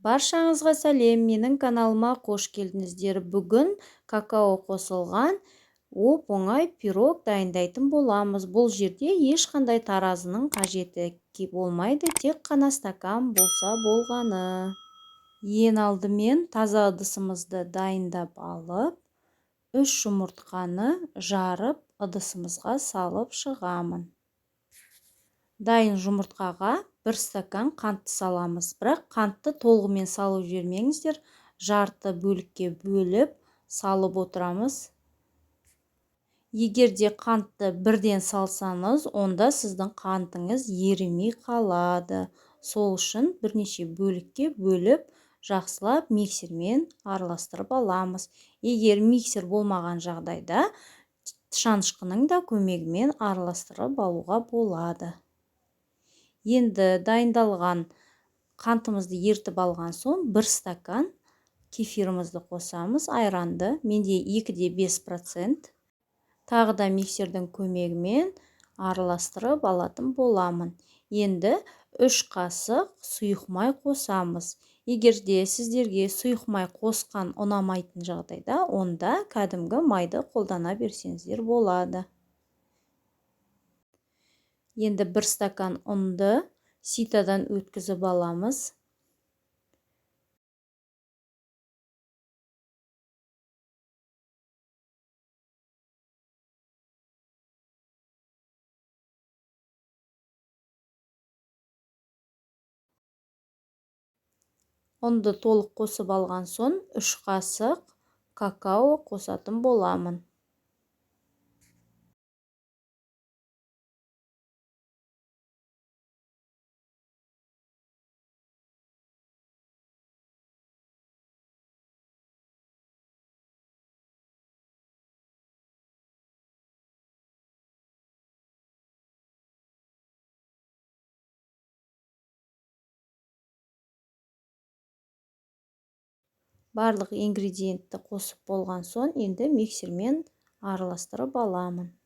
Баршаңызға сәлем, менің каналыма қош келдіңіздер. Бүгін какао қосылған оп-оңай пирог дайындайтын боламыз. Бұл жерде ешқандай таразының қажеті болмайды, тек қана стакан болса болғаны. Ең алдымен таза ыдысымызды дайындап алып, 3 жұмыртқаны жарып ыдысымызға салып шығамын. Дайын жұмыртқаға 1 стакан қантты саламыз. Бірақ қантты толығымен салып жібермеңіздер, жарты бөлікке бөліп салып отырамыз. Егер де қантты бірден салсаңыз, онда сіздің қантыңыз ерімей қалады. Сол үшін бірнеше бөлікке бөліп, жақсылап миксермен араластырып аламыз. Егер миксер болмаған жағдайда, шанышқының да көмегімен араластырып алуға болады. Енді дайындалған қантымызды ертіп алған соң 1 стакан кефирімізді қосамыз, айранды. Менде 2,5%. Тағы да миксердің көмегімен араластырып алатын боламын. Енді 3 қасық сұйық май қосамыз. Егер де сіздерге сұйық май қосқан ұнамайтын жағдайда, онда кәдімгі майды қолдана берсеңіздер болады. Енді 1 стакан ұнды ситадан өткізіп аламыз. Ұнды толық қосып алған соң 3 қасық какао қосатын боламын. Барлық ингредиентті қосып болған соң, енді миксермен араластырып аламын.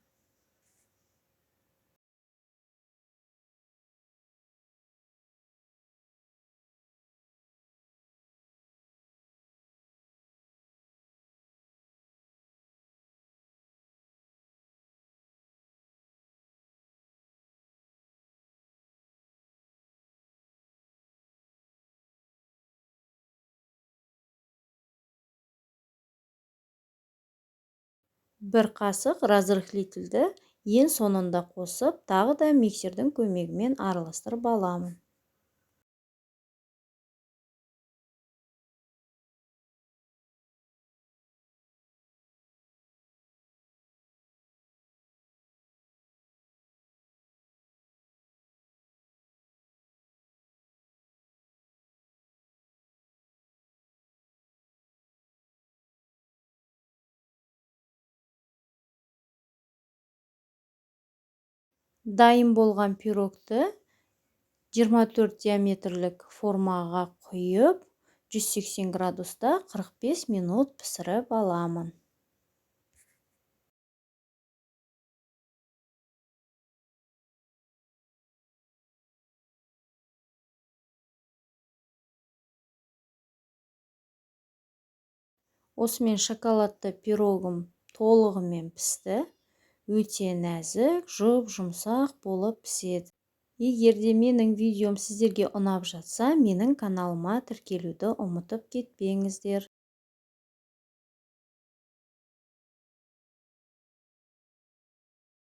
Бір қасық разрыхлительді ең соңында қосып, тағы да миксердің көмегімен араластырып аламын. Дайын болған пирогты 24 диаметрлік формаға құйып, 180 градуста 45 минут пісіріп аламын. Осымен шоколадты пирогым толығымен пісті. Өте нәзік, жұмсақ болып піседі. Егер де менің видеом сіздерге ұнап жатса, менің каналыма тіркелуді ұмытып кетпеңіздер.